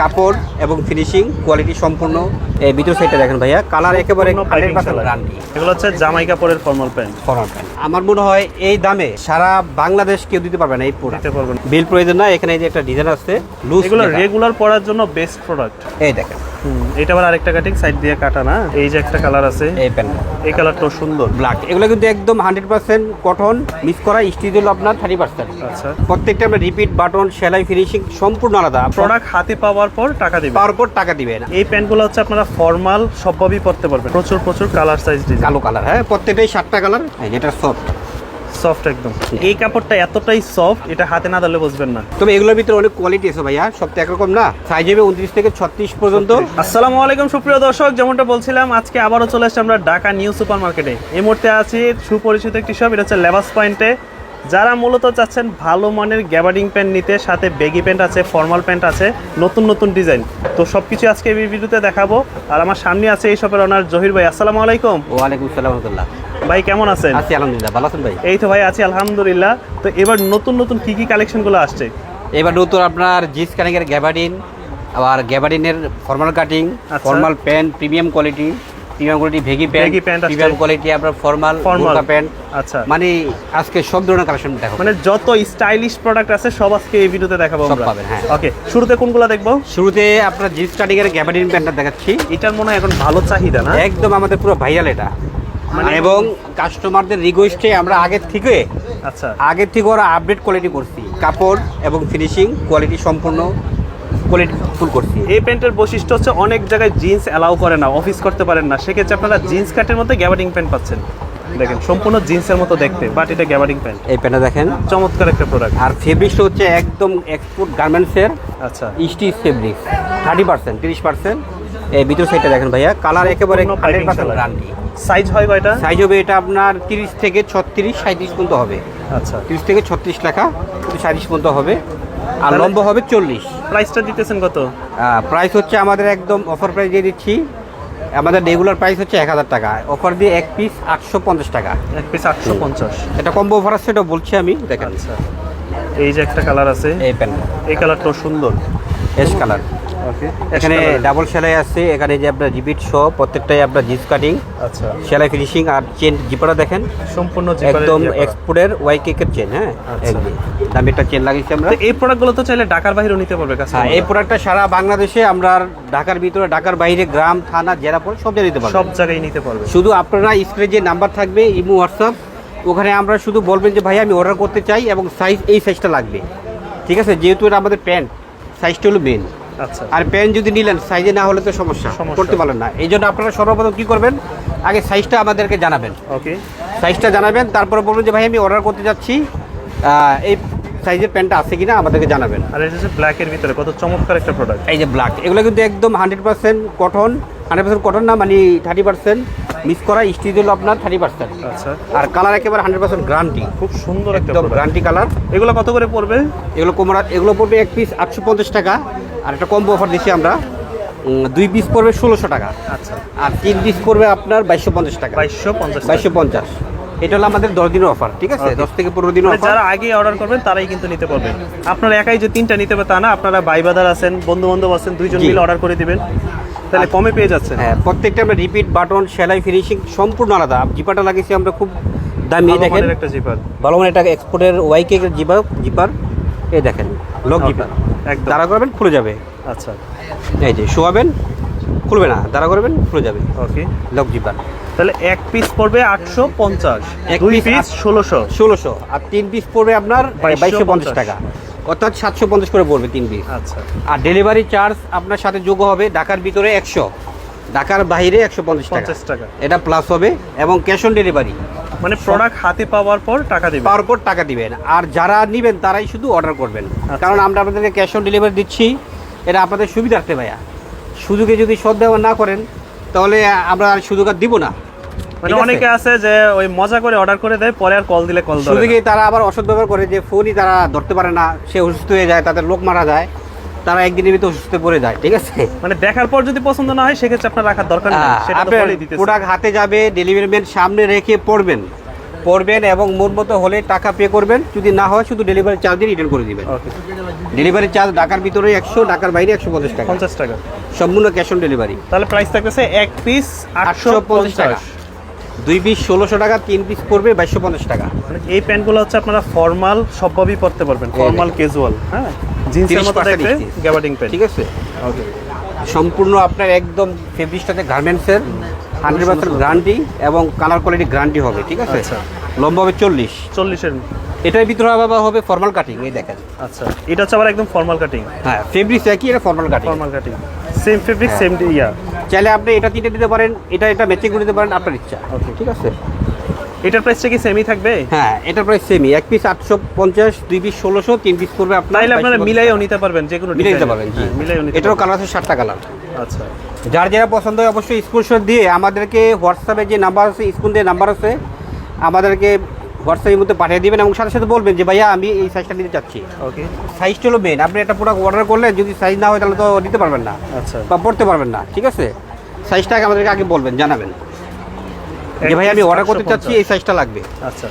কাপড় এবং finishing quality সম্পূর্ণ। এই ভিতর সাইডটা দেখেন ভাইয়া, কালার একেবারে 100% গ্যারান্টি। এগুলো হচ্ছে জামাই কাপড়ের ফর্মাল প্যান্ট। আমার মনে হয় এই দামে সারা বাংলাদেশ কেউ দিতে পারবে না। এই প্রোডাক্ট দিতে পারবেন, বিল প্রয়োজন না। এখানে এই যে একটা ডিজাইন আছে লুজ, এগুলো রেগুলার পরার জন্য বেস্ট প্রোডাক্ট। এই দেখেন, এটা আবার আরেকটা কাটিং সাইড দিয়ে কাটা না। এই যে একটা কালার আছে, এই প্যান্ট, এই কালারটাও সুন্দর ব্ল্যাক। এগুলো কিন্তু একদম 100% কটন, মিক্স করা, স্টিচ হলো আপনার 30%। আচ্ছা, প্রত্যেকটা আমরা রিপিট বাটন, সেলাই, ফিনিশিং সম্পূর্ণ আলাদা। প্রোডাক্ট হাতে পাওয়ার পর টাকা দিবেন, পাওয়ার পর টাকা দিবেন। এই প্যান্টগুলো হচ্ছে আপনারা ফর্মাল সবভাবেই পরতে পারবেন। প্রচুর প্রচুর কালার সাইজ ডিজাইন, কালো কালার, হ্যাঁ প্রত্যেকটাই 7টা কালার। যেটা সফট একদম। এই কাপড়টা এতটাই সফট, এটা হাতে না ধরলে বুঝবেন না। তবে এগুলোর ভিতরে অনেক কোয়ালিটি আছে ভাইয়া, সব তো একরকম না। সাইজ হবে 29 থেকে 36 পর্যন্ত। আসসালামু আলাইকুম সুপ্রিয় দর্শক, যেমনটা বলছিলাম আজকে আবারও চলে আসছে আমরা ঢাকা নিউ সুপার মার্কেটে। এই মুহূর্তে আছি সুপরিচিত একটি শপ, এটা হচ্ছে লেভাস পয়েন্টে। যারা মূলত চাচ্ছেন ভালো মানের গ্যাবার্ডিং প্যান্ট নিতে, সাথে বেগি প্যান্ট আছে, ফর্মাল প্যান্ট আছে, নতুন নতুন ডিজাইন, তো সবকিছু আজকে এই ভিডিওতে দেখাবো। আর আমার সামনে আছে এই শপের ওনার জহির ভাই। আসসালামু আলাইকুম। ওয়ালাইকুম আসসালাম রাহমাতুল্লাহ। ভাই কেমন আছেন? আছি আলহামদুলিল্লাহ, ভালো আছেন ভাই? এই তো ভাই আছি আলহামদুলিল্লাহ। তো এবার নতুন নতুন কি কি কালেকশনগুলো আসছে? এবার নতুন আপনার জিন্স কাটিংয়ের গ্যাবার্ডিন, আবার গ্যাবার্ডিনের formal cutting, formal pant, premium quality ভেগি প্যান্ট, প্রিমিয়াম কোয়ালিটি আপনার ফর্মাল প্যান্ট। আচ্ছা, মানে আজকে সব ধরনের কালেকশন দেখাবো, মানে যত স্টাইলিশ প্রোডাক্ট আছে সব আজকে এই ভিডিওতে দেখাবো সব আমরা। পাবেন, হ্যাঁ। ওকে, শুরুতে কোনগুলো দেখবো? শুরুতে আপনার জিন্স কাটিংয়ের গ্যাবার্ডিন প্যান্টটা দেখাচ্ছি। এটার মনে হয় এখন ভালো চাহিদা না, একদম আমাদের পুরো ভাইরাল এটা। মানে এবং কাস্টমারদের রিকোয়েস্টে আমরা আগের থেকে ওরা আপডেট কোয়ালিটি করছি। কাপড় এবং ফিনিশিং কোয়ালিটি সম্পূর্ণ কোয়ালিটি ফুল করছি। এই প্যান্টের বৈশিষ্ট্য হচ্ছে অনেক জায়গায় জিন্স অ্যালাউ করে না, অফিস করতে পারেন না, সেক্ষেত্রে আপনারা জিন্স কাটের মধ্যে গ্যাবার্ডিং প্যান্ট পাচ্ছেন। দেখেন সম্পূর্ণ জিন্সের মতো দেখতে, বাট এটা গ্যাবার্ডিং প্যান্ট। এই প্যান্টটা দেখেন, চমৎকার একটা প্রোডাক্ট। আর ফেব্রিক্সটা হচ্ছে একদম এক্সপোর্ট গার্মেন্টসের। আচ্ছা, স্টিচ ফেব্রিক্স 30%। এই ভিতর সাইডটা দেখেন ভাইয়া, কালার একেবারে 100% গ্যারান্টি। সাইজ হয় কয়টা? সাইজ হবে এটা আপনার 30 থেকে 36, 37 পর্যন্ত হবে। আচ্ছা, 30 থেকে 36 লেখা, 37 পর্যন্ত হবে। আর লম্বা হবে 40। প্রাইসটা দিতেছেন কত? প্রাইস হচ্ছে আমাদের একদম অফার প্রাইস দিয়ে দিচ্ছি। আমাদের রেগুলার প্রাইস হচ্ছে 1000 টাকা, অফার দিয়ে এক পিস 850 টাকা। এক পিস 850। এটা কম্বো অফার আছে, এটা বলছি আমি, দেখেন। আচ্ছা, এই যে একটা কালার আছে, এই প্যান্ট, এই কালারটাও সুন্দর, এস কালার। ওকে, এখানে ডাবল সেলাই আছে, এখানে যে আপনার রিপিট সহ প্রত্যেকটাই আপনার জিন্স কাটিং। আচ্ছা, সেলাই ফিনিশিং। আর চেন জিপারটা দেখেন, সম্পূর্ণ একদম এক্সপোর্টের ওয়াই কেকের চেন। হ্যাঁ, একদম দামি একটা চেন লাগিয়েছি আমরা। এই প্রোডাক্টগুলো তো চাইলে ঢাকার বাইরেও নিতে পারবে কাছে। হ্যাঁ, এই প্রোডাক্টটা সারা বাংলাদেশে আমরা ঢাকার ভিতরে, ঢাকার বাইরে, গ্রাম, থানা, জেলা পরে সব জায়গায় নিতে পারবো, সব জায়গায় নিতে পারবে। শুধু আপনারা স্ক্রিনে যে নাম্বার থাকবে, ইমো, হোয়াটসঅ্যাপ, ওখানে আমরা শুধু বলবেন যে ভাই আমি অর্ডার করতে চাই এবং সাইজ এই সাইজটা লাগবে, ঠিক আছে? যেহেতু এটা আমাদের প্যান্ট, সাইজটা হলো মেন। আচ্ছা, আর প্যান্ট যদি নিলেন সাইজে না হলে তো সমস্যা, করতে পারলেন না। এই জন্য আপনারা সর্বপ্রথম কী করবেন, আগে সাইজটা আমাদেরকে জানাবেন। ওকে, সাইজটা জানাবেন, তারপরে বলবেন যে ভাই আমি অর্ডার করতে যাচ্ছি, এই সাইজের প্যান্টটা আছে কিনা আমাদেরকে জানাবেন। আর এটা হচ্ছে ব্ল্যাকের ভিতরে, কত চমৎকার একটা প্রোডাক্ট। এই যে ব্ল্যাক, এগুলো কিন্তু একদম 100% কটন, 100% কটন না, মানে 30% মিক্স করা, স্টিচ হলো আপনার 30%। আচ্ছা, আর কালার একেবারে 100% গ্যারান্টি, খুব সুন্দর একটা একদম গ্যারান্টি কালার। এগুলো কত করে পড়বে? এগুলো পড়বে এক পিস 850 টাকা। আর একটা কম্বো অফার দিচ্ছি আমরা, 2 পিস পড়বে 1600 টাকা। আচ্ছা, আর 3 পিস পড়বে আপনার 2250 টাকা। 2250। এটা হলো আমাদের 10 দিনের অফার, ঠিক আছে? 10 থেকে 15 দিনের অফার। যারা আগে অর্ডার করবেন তারাই কিন্তু নিতে পারবেন। আপনারা একাই যে 3টা নিতে হবে তা না, আপনারা ভাই বাদার আছেন, বন্ধু বান্ধব আছেন, 2 জন মিলে অর্ডার করে দিবেন, তাহলে কমে পেয়ে যাচ্ছেন। হ্যাঁ, প্রত্যেকটা আমরা রিপিট বাটন, সেলাই, ফিনিশিং সম্পূর্ণ আলাদা। জিপারটা লাগিয়েছি আমরা খুব দামি, দেখেন একটা জিপার, ভালো মানে এটা এক্সপোর্টের ওয়াই কেকের জিপার। এই দেখেন লক জিপার, একদম দাঁড়া করবেন খুলে যাবে। আচ্ছা, এই যে শোয়াবেন, খুলবে না, দাঁড়া করবেন খুলে যাবে। ওকে, লক জিপার। তাহলে এক পিস পড়বে 850, 2 পিস 1600, আর 3 পিস পড়বে আপনার 2250 টাকা, অর্থাৎ 750 করে পড়বে 3 পিস। আচ্ছা, আর ডেলিভারি চার্জ আপনার সাথে যোগ হবে, ঢাকার ভিতরে 100, ঢাকার বাইরে 150 টাকা, এটা প্লাস হবে। এবং ক্যাশ অন ডেলিভারি, মানে প্রোডাক্ট হাতে পাওয়ার পর টাকা দিবেন, পাওয়ার পর টাকা দিবেন। আর যারা নেবেন তারাই শুধু অর্ডার করবেন, কারণ আমরা আপনাদেরকে ক্যাশ অন ডেলিভারি দিচ্ছি, এটা আপনাদের সুবিধার্থে ভাইয়া। সুযোগে যদি সদ্ব্যবহার না করেন তাহলে আমরা সুযোগ আর দিব না। মানে অনেকে আছে যে ওই মজা করে অর্ডার করে দেয়, পরে আর কল দিলে কল ধরে না। সুযোগে তারা আবার অসদ্ব্যবহার করে, যে ফোনই তারা ধরতে পারে না, সে অসুস্থ হয়ে যায়, তাদের লোক মারা যায়, তারা একদিনের ভিতরে অসুস্থ পড়ে যায়, ঠিক আছে? মানে দেখার পর যদি পছন্দ না হয় সেক্ষেত্রে আপনার রাখার দরকার নেই, সেটা তো বলেই দিতেছে। প্রোডাক্ট হাতে যাবে, ডেলিভারি ম্যান সামনে রেখে পড়বেন, পড়বেন এবং মন মতো হলে টাকা পে করবেন, যদি না হয় শুধু ডেলিভারি চার্জ দিয়ে রিটার্ন করে দিবেন। ওকে, ডেলিভারি চার্জ ঢাকার ভিতরে 100, ঢাকার বাইরে 150 টাকা, 50 টাকা। সম্পূর্ণ ক্যাশ অন ডেলিভারি। তাহলে প্রাইস থাকতেছে এক পিস 850 টাকা, 2 পিস 1600 টাকা, 3 পিস পড়বে 2250 টাকা। মানে এই প্যান্টগুলো হচ্ছে আপনারা ফর্মাল সবভাবেই পরতে পারবেন, ফর্মাল ক্যাজুয়াল, হ্যাঁ, জিন্সের মতো 30% দেখতে স্টিচ। Gabardine pant. ঠিক আছে, ওকে, সম্পূর্ণ আপনার একদম ফেব্রিকটাতে গার্মেন্টসের 100% গ্যারান্টি এবং কালার কোয়ালিটি গ্যারান্টি হবে। ঠিক আছে, আচ্ছা। লম্বা হবে 40। 40-এর। এটার ভিতরে আবার হবে ফর্মাল কাটিং, এই দেখেন। আচ্ছা, এটা হচ্ছে আবার একদম ফর্মাল কাটিং। হ্যাঁ, ফেব্রিক একই, এটা formal cutting. Formal cutting, same fabric, হ্যাঁ। সেম ইয়া। চাইলে আপনি এটা 3টে দিতে পারেন, এটা ম্যাচিং করে দিতে পারেন, আপনার ইচ্ছা। ওকে। ঠিক আছে, এটার প্রাইসটা কি সেমই থাকবে? হ্যাঁ, এটার প্রাইস সেমই, 1 পিস 850, 2 পিস 1600, 3 পিস করবে আপনার তাইলে আপনারা 2250 মিলাইও নিতে পারবেন, যে কোনো মিলাই দিতে পারবেন। জি, মিলাইও নিতে এটারও পারবেন। কালার আছে 7টা কালার। আচ্ছা, যার যারা পছন্দ হয় অবশ্যই স্ক্রিনশট দিয়ে আমাদেরকে হোয়াটসঅ্যাপে যে নাম্বার আছে, স্ক্রিন দিয়ে নাম্বার আছে, আমাদেরকে হোয়াটসঅ্যাপের মধ্যে পাঠিয়ে দিবেন এবং সাথে সাথে বলবেন যে ভাইয়া আমি এই সাইজটা নিতে চাচ্ছি। ওকে, সাইজটা হলো মেন। আপনি একটা প্রোডাক্ট অর্ডার করলে যদি সাইজ না হয় তাহলে তো নিতে পারবেন না আচ্ছা। বা পড়তে পারবেন না। ঠিক আছে, সাইজটাকে আমাদেরকে আগে বলবেন, জানাবেন যে ভাই আমি অর্ডার করতে চাচ্ছি, এই সাইজটা লাগবে। আচ্ছা,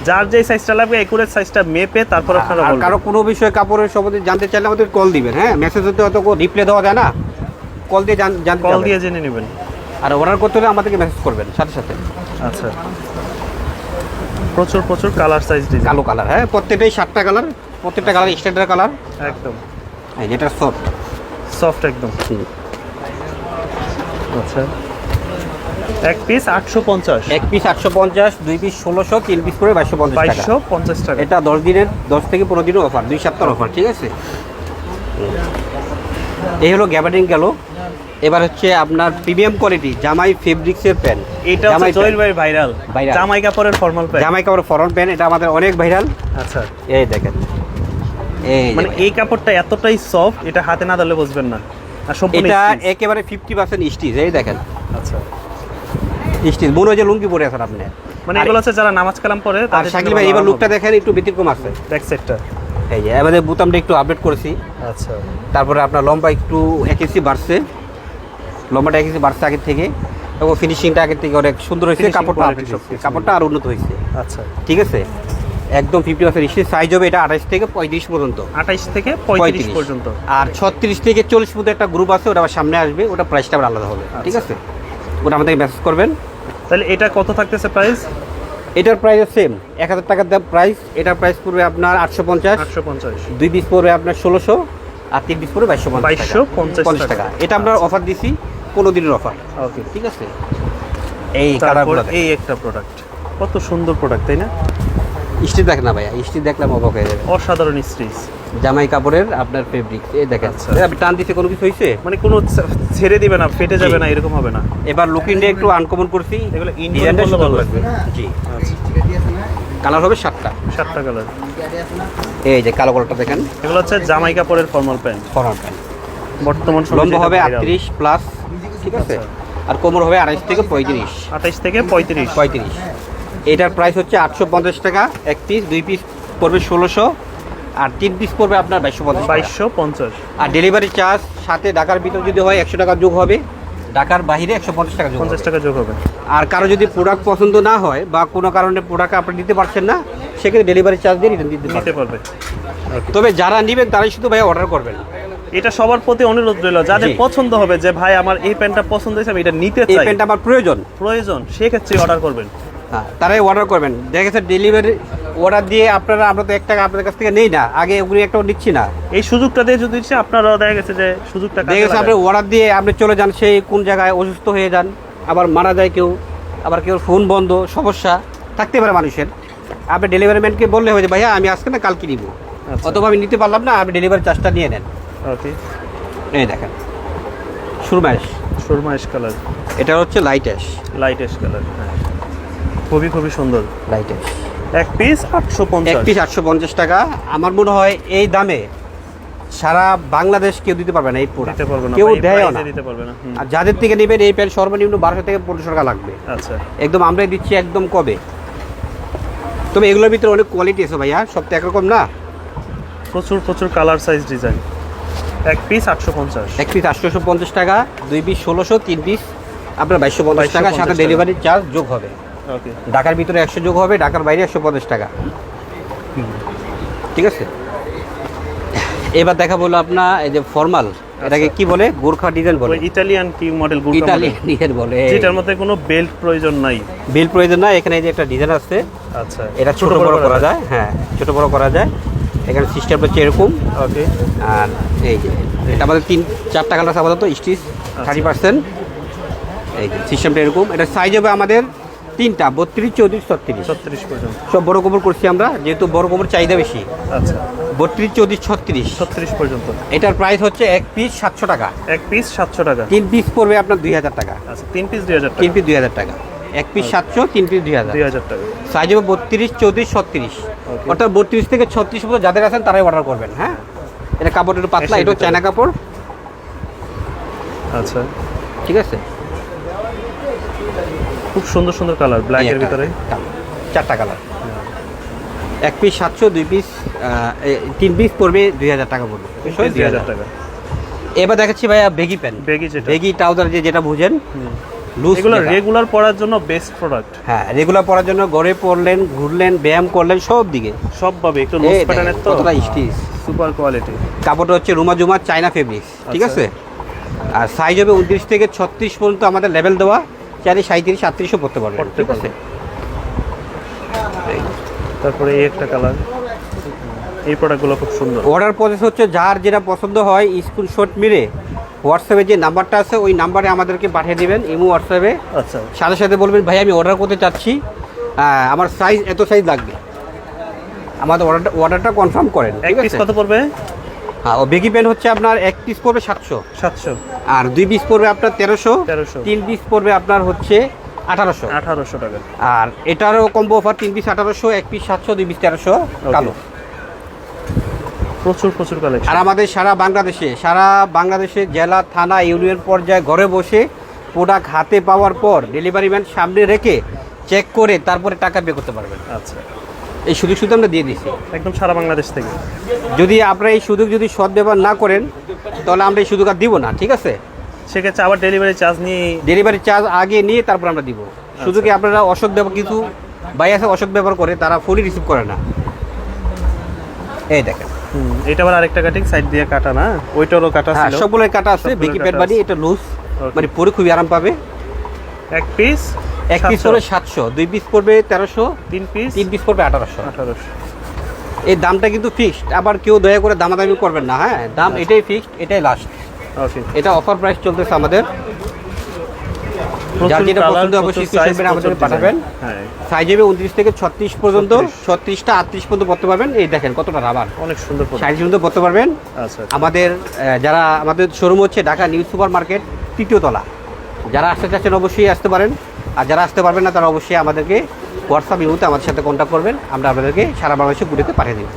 যার যে সাইজটা লাগবে একুরেট সাইজটা মেপে তারপর আপনারা আর বলবেন। কারো কোনো বিষয়ে কাপড়ের সম্বন্ধে জানতে চাইলে আমাদের কল দিবেন। হ্যাঁ, মেসেজ হতে অত রিপ্লাই দেওয়া যায় না, কল দিয়ে জানতে কল পারবেন। দিয়ে জেনে নেবেন। আর অর্ডার করতে হলে আমাদেরকে মেসেজ করবেন সাথে সাথে। আচ্ছা, প্রচুর প্রচুর কালার সাইজ ডিজাইন। কালো কালার, হ্যাঁ, প্রত্যেকটাই 7টা কালার, প্রত্যেকটা কালার স্ট্যান্ডার্ড কালার। একদম হ্যাঁ, যেটা সফট। সফট একদম। আচ্ছা, এক পিস 850, 1 পিস 850, 2 পিস 1600, 3 পিস করে 2250 টাকা। 2250 টাকা। এটা 10 থেকে 15 দিনের অফার, 2 সপ্তাহের অফার। ঠিক আছে, এই হলো গ্যাবার্ডিং গেল। এবার হচ্ছে আপনার প্রিমিয়াম কোয়ালিটি জামাই ফেব্রিক্সের প্যান্ট। এটা হচ্ছে জয়েল ভাই ভাইরাল জামাই কাপড়ের ফর্মাল প্যান্ট। জামাই কাপড়ের ফরন প্যান্ট, এটা আমাদের অনেক ভাইরাল। আচ্ছা, এই দেখেন, এই মানে এই কাপড়টা এতটাই সফট, এটা হাতে না ধরলে বুঝবেন না। আর সম্পূর্ণ এটা stitch। একেবারে 50% স্টিচ। এই দেখেন আচ্ছা, স্টিচ, মনে হয় যে লুঙ্গি পরে আছেন আপনি। মানে এগুলো হচ্ছে যারা নামাজ কালাম পড়ে আর শাকিল ভাই এবার লুকটা দেখেন, একটু ব্যতিক্রম আছে। ব্যাক সাইডটা। এই যে আমাদের বোতামটা একটু আপডেট করেছি। আচ্ছা, তারপরে আপনার লম্বা একটু 1 ইঞ্চি বাড়ছে, লম্বাটা 1 ইঞ্চি বাড়ছে আগের থেকে, এবং ফিনিশিংটা আগের থেকে অনেক সুন্দর হয়েছে। Finishing কাপড়টা quality update সব হয়েছে, কিছু। কাপড়টা আর উন্নত হয়েছে। আচ্ছা, ঠিক আছে, একদম 50% স্টিচ। সাইজ হবে এটা 28 থেকে 35 পর্যন্ত, 28 থেকে 35 পর্যন্ত। আর 36 থেকে 40 মধ্যে একটা গ্রুপ আছে, ওটা আবার সামনে আসবে, ওটা প্রাইসটা আবার আলাদা হবে। ঠিক আছে, ওটা আমাদেরকে মেসেজ করবেন। তাহলে এটা কত থাকতেছে প্রাইস? এটার প্রাইস সেম 1000 টাকার দাম প্রাইস। এটার প্রাইস পড়বে আপনার 850, 850, 2 পিস পড়বে আপনার 1600, আর 3 পিস পড়বে 2250 টাকা। এটা আমরা অফার দিছি, 15 দিনের অফার। ওকে, ঠিক আছে, এই তারপর কালারগুলো এই একটা প্রোডাক্ট, কত সুন্দর প্রোডাক্ট, তাই না? স্টিচ দেখ না ভাইয়া, স্টিচ দেখলাম অবাক হয়ে যাবে। অসাধারণ স্টিচ, জামাই কাপড়ের আপনার ফেব্রিক, এই দেখেন। আচ্ছা। আপনি টান দিতে কোনো কিছু হয়েছে, মানে কোনো ছেড়ে দিবে না, ফেটে যাবে না, এরকম হবে না। এবার লুকিংটা একটু আনকমন করছি, এগুলো ইন্ডিয়ান ডিজাইনটা বললে সুন্দর ভালো লাগবে। লাগবে। জি, আচ্ছা, কালার হবে 7টা। 7টা কালার। এই যে কালো কালারটা দেখেন, এগুলো হচ্ছে জামাই কাপড়ের ফর্মাল প্যান্ট, ফরন প্যান্ট। বর্তমান সময়ে লম্বা যেটা হবে viral। 38 প্লাস। ঠিক আছে, আচ্ছা। আর কোমর হবে 28 থেকে 35। 28 থেকে 35। 35। এটার প্রাইস হচ্ছে 850 টাকা। 1 পিস, 2 পিস পড়বে 1600, আর 3 পিস পড়বে আপনার 2250 টাকা। 2250। আর ডেলিভারি চার্জ সাথে ঢাকার ভিতর যদি হয় 100 টাকা যোগ হবে, ঢাকার বাইরে 150 টাকা যোগ হবে। 50 টাকা যোগ হবে। আর কারো যদি প্রোডাক্ট পছন্দ না হয় বা কোনো কারণে প্রোডাক্ট আপনি দিতে পারছেন না, সেক্ষেত্রে ডেলিভারি চার্জ দিয়ে রিটার্ন দিতে নিতে পারবেন। পারবে। তবে যারা নেবেন তারাই শুধু ভাই অর্ডার করবেন। এটা সবার প্রতি অনুরোধ রইল, যাদের জি। পছন্দ হবে যে ভাই আমার এই প্যান্টটা পছন্দ হয়েছে, আমি এটা নিতে এই চাই, প্যান্টটা আমার প্রয়োজন, সেক্ষেত্রে অর্ডার করবেন। হ্যাঁ, তারাই অর্ডার করবেন। দেখা গেছে ডেলিভারি অর্ডার দিয়ে আমরা তো 1 টাকা আপনাদের কাছ থেকে নেই না, আগে ওগুলি একটাও নিচ্ছি না। এই সুযোগটা দিয়ে যদি দিচ্ছে, আপনারা দেখা গেছে যে সুযোগটা কাজে দেখা গেছে আপনি লাগান। অর্ডার দিয়ে আপনি চলে যান, সেই কোন জায়গায় অসুস্থ হয়ে যান, আবার মারা যায় কেউ, আবার কেউ ফোন বন্ধ, সমস্যা থাকতে পারে মানুষের। আপনি ডেলিভারি ম্যানকে বললে হয় যে ভাইয়া আমি আজকে না কালকে নিব, আচ্ছা। অথবা আমি নিতে পারলাম না, আপনি ডেলিভারি চার্জটা নিয়ে নেন। ওকে, এই দেখেন সুরমাইশ, সুরমা অ্যাশ কালার, এটা হচ্ছে light ash. Light ash colour, খুবই খুবই সুন্দর। লাইট অ্যাশ এক পিস 850। 1 পিস 850 টাকা। আমার মনে হয় এই দামে সারা বাংলাদেশ কেউ দিতে পারবে না এই প্রোডাক্ট, দিতে পারবে না, কেউ ভাই, দেয়ও প্রাইসে না। দিতে পারবে না। হুম। আর যাদের থেকে নেবেন এই প্যান্ট সর্বনিম্ন 1200 থেকে 1500 টাকা লাগবে। আচ্ছা, একদম আমরাই দিচ্ছি একদম কবে। তবে এগুলোর ভিতরে অনেক কোয়ালিটি আছে ভাইয়া, সব তো একরকম না। প্রচুর প্রচুর কালার সাইজ ডিজাইন। এক পিস 850। 1 পিস 850 টাকা, 2 পিস 1600, 3 পিস আপনার 2250 টাকা, 2250 সাথে টাকা। ডেলিভারি চার্জ যোগ হবে। ওকে। ঢাকার ভিতরে 100 যোগ হবে, ঢাকার বাইরে 150 টাকা। ঠিক আছে, এবার দেখা বললো আপনার এই যে ফর্মাল, এটাকে কি বলে, গোর্খা ডিজাইন বলে, ইটালিয়ান কি মডেল, ইটালিয়ান ডিজাইন বলে, যেটার মধ্যে কোনো বেল্ট প্রয়োজন নাই। বেল প্রয়োজন না, এখানে এই যে একটা ডিজাইন আছে, আচ্ছা, এটা ছোট বড় করা যায়। হ্যাঁ, ছোট বড় করা যায়। এখানে সিস্টেম হচ্ছে এরকম। ওকে। আর এই যে এটা আমাদের 3-4টা কালার আপাতত স্টিচ 30%। এই যে সিস্টেমটা এরকম। এটা সাইজ হবে আমাদের 3টা, 32, 34, 36। 36 পর্যন্ত সব বড় কোমর করছি আমরা, যেহেতু বড় কোমর চাহিদা বেশি। আচ্ছা, 32, 34, 36। 36 পর্যন্ত। এটার প্রাইস হচ্ছে এক পিস 700 টাকা। এক পিস 700 টাকা। 3 পিস পড়বে আপনার 2000 টাকা। আচ্ছা, 3 পিস 2000 টাকা। 3 পিস 2000 টাকা। এক পিস 700, 3 পিস 2000। 2000 টাকা। সাইজ হবে 32, 34, 36। Okay. অর্থাৎ 32 থেকে 36 পর্যন্ত যাদের আছেন তারাই অর্ডার করবেন। হ্যাঁ, এটা কাপড় একটু পাতলা, এটা চায়না কাপড়। আচ্ছা, ঠিক আছে, খুব সুন্দর সুন্দর কালার, ব্ল্যাক এর ভিতরে 4টা কালার। এক পিস 700, 2 পিস 3 পিস পড়বে 2000 টাকা পড়বে। 2000 টাকা। এবার দেখাচ্ছি ভাইয়া বেগি প্যান্ট, বেগি যেটা, বেগি ট্রাউজার যেটা বুঝেন, লুজ। এগুলো রেগুলার পরার জন্য বেস্ট প্রোডাক্ট। হ্যাঁ, রেগুলার পরার জন্য ঘরে পরলেন, ঘুরলেন, ব্যায়াম করলেন, সব দিকে সবভাবে একটু লুজ প্যাটার্নের তো, কতটা স্টিচ, সুপার কোয়ালিটি। কাপড়টা হচ্ছে রুমা জুমা চায়না ফেব্রিক্স। ঠিক আছে, আর সাইজ হবে 29 থেকে 36 পর্যন্ত আমাদের লেভেল দেওয়া। চাইলে 37, 38ও পড়তে পারবেন। ঠিক আছে, তারপরে এই একটা কালার, এই প্রোডাক্টগুলো খুব সুন্দর। অর্ডার প্রসেস হচ্ছে যার যেটা পছন্দ হয় স্ক্রিনশট মেরে হোয়াটসঅ্যাপে যে নাম্বারটা আছে ওই নাম্বারে আমাদেরকে পাঠিয়ে দেবেন, ইমো হোয়াটসঅ্যাপে। আচ্ছা, সাথে সাথে বলবেন ভাই আমি অর্ডার করতে চাচ্ছি, আমার সাইজ এত সাইজ লাগবে, আমাদের অর্ডারটা কনফার্ম করেন। এক পিস কত পড়বে? হ্যাঁ, ও বেগি প্যান্ট হচ্ছে আপনার এক পিস পড়বে 700, 700। আর 2 পিস পড়বে আপনার 1300, 1300। 3 পিস পড়বে আপনার হচ্ছে 1800। 1800 টাকা। আর এটারও combo offer, 3 piece 1800, 1 piece 700, 2 piece 1300 কালো। প্রচুর প্রচুর কালেকশন। আর আমাদের সারা বাংলাদেশে জেলা, থানা, ইউনিয়ন পর্যায়ে ঘরে বসে প্রোডাক্ট হাতে পাওয়ার পর ডেলিভারি ম্যান সামনে রেখে চেক করে তারপরে টাকা পে করতে পারবেন। আচ্ছা, এই সুযোগ সুবিধা আমরা দিয়ে দিচ্ছি একদম সারা বাংলাদেশ থেকে। যদি আপনারা এই সুযোগ যদি সদ্ব্যবহার না করেন তাহলে আমরা এই সুযোগ আর দিব না। ঠিক আছে, সেক্ষেত্রে আবার ডেলিভারি চার্জ নিয়ে, ডেলিভারি চার্জ আগে নিয়ে তারপর আমরা দিব। শুধু কি আপনারা অসৎ ব্যবহার, কিছু ভাই আছে অসৎ ব্যবহার করে, তারা ফুলি রিসিভ করে না। এই দেখেন, এটা আবার আরেকটা কাটিং সাইড দিয়ে কাটা না, ওইটারও কাটা হ্যাঁ ছিল। সবগুলোই কাটা আছে। বেকি প্যাড বানি, এটা লুজ, মানে পরে খুবই আরাম পাবে। এক পিস পড়বে 700, 2 পিস পড়বে 1300, 3 পিস পড়বে 1800। এই দামটা কিন্তু ফিক্সড, আবার কেউ দয়া করে দামাদামি করবেন না। হ্যাঁ, দাম এটাই ফিক্সড, এটাই লাস্ট। ওকে, এটা অফার প্রাইস চলতেছে আমাদের। যার যেটা পছন্দ অবশ্যই স্ক্রিনশট আমাদের পাঠাবেন। হ্যাঁ, সাইজ হবে 29 থেকে 36 পর্যন্ত, 36টা 38 পর্যন্ত পড়তে পারবেন। এই দেখেন কতটা রাবার, অনেক সুন্দর প্রোডাক্ট। 60 পর্যন্ত পড়তে পারবেন। আচ্ছা, আমাদের যারা আমাদের শোরুম হচ্ছে ঢাকা নিউ সুপার মার্কেট 3য় তলা। যারা আসতে চাচ্ছেন অবশ্যই আসতে পারেন, আর যারা আসতে পারবেন না তারা অবশ্যই আমাদেরকে হোয়াটসঅ্যাপ ইমোতে আমাদের সাথে কন্ট্যাক্ট করবেন, আমরা আপনাদেরকে সারা বাংলাদেশে ঘুরেতে পাঠিয়ে দেব।